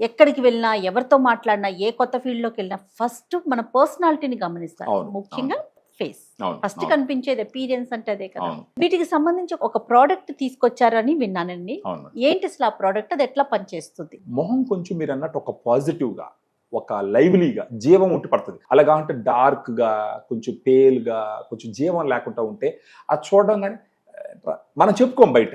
ఎక్కడికి వెళ్ళినా ఎవరితో మాట్లాడినా ఏ కొత్త ఫీల్డ్ లోకి వెళ్ళినా ఫస్ట్ మన పర్సనాలిటీని గమనిస్తారు. అవును, ముఖ్యంగా ఫేస్ అవును, ఫస్ట్ అవును. కనిపించేది అపీరియన్స్ అంటే అదే కదా. అవును. వీటికి సంబంధించి ఒక ప్రోడక్ట్ తీసుకొచ్చారని విన్నానండి. అవును. ఏంటి అసలు ఆ ప్రోడక్ట్, అది ఎట్లా పనిచేస్తుంది? మొహం కొంచెం మీరు అన్నట్టు ఒక పాజిటివ్ గా, ఒక లైవ్లీగా జీవం ఉంటే పడుతుంది. అలాగా అంటే డార్క్ గా, కొంచెం పేల్ గా, కొంచెం జీవం లేకుండా ఉంటే అది చూడడం కానీ మనం చెప్పుకోం బయట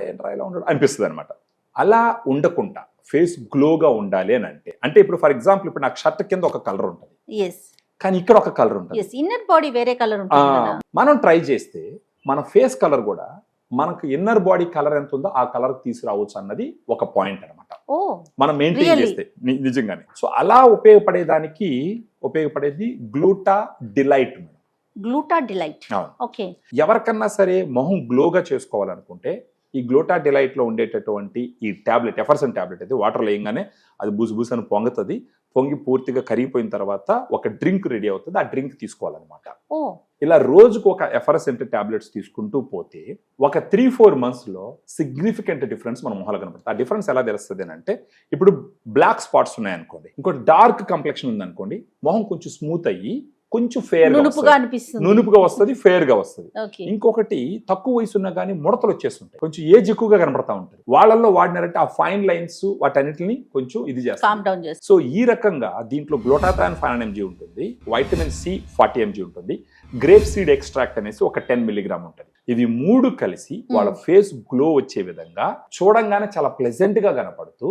ఏంట్రా ఇలా ఉండడం అనిపిస్తుంది అనమాట. అలా ఉండకుండా ఫేస్ గ్లోగా ఉండాలి అని అంటే ఇప్పుడు ఫర్ ఎగ్జాంపుల్ ఇప్పుడు నాకు షర్ట్ కింద ఒక కలర్ ఉంటుంది, ఎస్ కానీ ఇక్కడ ఒక కలర్ ఉంటుంది. ఎస్, ఇన్నర్ బాడీ వేరే కలర్ ఉంటుంది కదా. మనం ట్రై చేస్తే మన ఫేస్ కలర్ కూడా మనకు ఇన్నర్ బాడీ కలర్ ఎంత ఉందో ఆ కలర్ తీసుకురావచ్చు అన్నది ఒక పాయింట్ అనమాట. ఓ, మనం మెయింటైన్ Really? చేస్తే నిజంగానే. సో అలా ఉపయోగపడేది గ్లూటా డిలైట్ మేడం. గ్లూటా డిలైట్. అవును. ఓకే. ఎవరికన్నా సరే మొహం గ్లోగా చేసుకోవాలనుకుంటే ఈ గ్లూటా డిలైట్ లో ఉండేటటువంటి ఈ టాబ్లెట్, ఎఫర్సన్ టాబ్లెట్ అయితే వాటర్ లేయంగానే అది బుసు అని పొంగుతుంది. పొంగి పూర్తిగా కరిగిపోయిన తర్వాత ఒక డ్రింక్ రెడీ అవుతుంది. ఆ డ్రింక్ తీసుకోవాలన్నమాట. ఓ, ఇలా రోజుకు ఒక ఎఫర్సెంట్ టాబ్లెట్స్ తీసుకుంటూ పోతే ఒక 3-4 months లో సిగ్నిఫికెంట్ డిఫరెన్స్ మన మొహాలు కనపడుతుంది. ఆ డిఫరెన్స్ ఎలా తెలుస్తుంది అని అంటే, ఇప్పుడు బ్లాక్ స్పాట్స్ ఉన్నాయనుకోండి, ఇంకోటి డార్క్ కంప్లెక్షన్ ఉందనుకోండి, మొహం కొంచెం స్మూత్ అయ్యి కొంచెం ఫేర్ నునుపుగా అనిపిస్తుంది. నునుపుగా వస్తుంది, ఫేర్ గా వస్తుంది. ఓకే. ఇంకొకటి తక్కువ వయసు ఉన్నా కానీ ముడతలు వచ్చేస్తుంటాయి, కొంచెం ఏజ్ ఎక్కువగా కనపడతా ఉంటుంది. వాళ్ళల్లో వాడినారంటే ఆ ఫైన్ లైన్స్ వాటన్నిటిని కొంచెం ఇది కామ్ చేస్తారు. డౌన్ చేస్తుంది. సో ఈ రకంగా దీంట్లో గ్లూటాథయాన్ 500 mg ఉంటుంది, వైటమిన్ సి 40 mg ఉంటుంది, గ్రేప్ సీడ్ ఎక్స్ట్రాక్ట్ అనేసి ఒక 10 mg ఉంటుంది. ఇవి 3 కలిసి వాళ్ళ ఫేస్ గ్లో వచ్చే విధంగా చూడంగానే చాలా ప్లెజెంట్ గా కనపడుతూ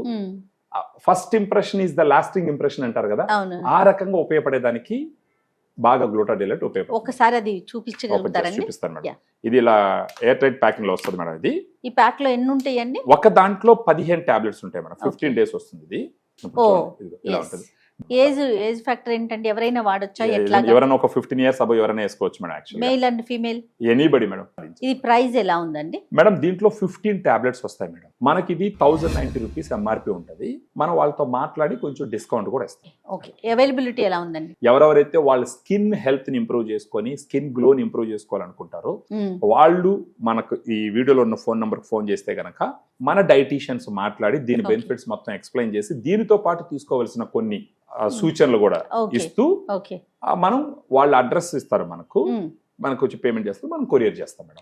first impression is the lasting impression అంటారు కదా, అవును. ఆ రకంగా ఉపయోగపడేదానికి బాగా గ్లూటా డిలైట్ ఉపయోగపడుతుంది. ఒకసారి అది చూపించగలుగుతారండి? చూపిస్తాను మేడం. Yeah. ఇది ఇలా ఎయిర్ టైట్ ప్యాకింగ్ లో వస్తుంది మేడం. ఇది ఈ ప్యాక్ లో ఎన్ని ఉంటాయండి? ఒక దాంట్లో 15 టాబ్లెట్స్ ఉంటాయి మేడం. 15 days వస్తుంది ఇది. ఇప్పుడు ఓ, చూడండి, ఇదిగో ఇలా yes. ఉంటుంది. ఏజ్ ఫ్యాక్టర్ ఏంటంటే ఎవరైనా వాడొచ్చా? ఎట్లా? ఎవరైనా ఒక 15 years అబౌవ్ ఎవరైనా వేసుకోవచ్చు madam. Actually male and female anybody madam. ఇది ప్రైస్ ఎలా ఉందండి? మేడం దీంట్లో 15 టాబ్లెట్స్ వస్తాయి మేడం. మనకి ఇది 1090 రూపీస్ ఎంఆర్పి ఉంటుంది. మనం వాళ్ళతో మాట్లాడి కొంచెం డిస్కౌంట్ కూడా ఇస్తాం. ఓకే. అవైలబిలిటీ ఎలా ఉందండి? ఎవరెవరైతే వాళ్ళ స్కిన్ హెల్త్ ని ఇంప్రూవ్ చేసుకొని స్కిన్ గ్లోని ఇంప్రూవ్ చేసుకోవాలనుకుంటారో వాళ్ళు మనకు ఈ వీడియోలో ఉన్న ఫోన్ నంబర్ ఫోన్ చేస్తే గనక మన డైటీషియన్స్ మాట్లాడి దీని Okay. బెనిఫిట్స్ మొత్తం ఎక్స్ప్లెయిన్ చేసి దీనితో పాటు తీసుకోవాల్సిన కొన్ని సూచనలు కూడా Okay. ఇస్తూ ఓకే. మనం వాళ్ళ అడ్రస్ ఇస్తారు మనకు, మనకు వచ్చి పేమెంట్ చేస్తారు, మనం కొరియర్ చేస్తాం మేడం.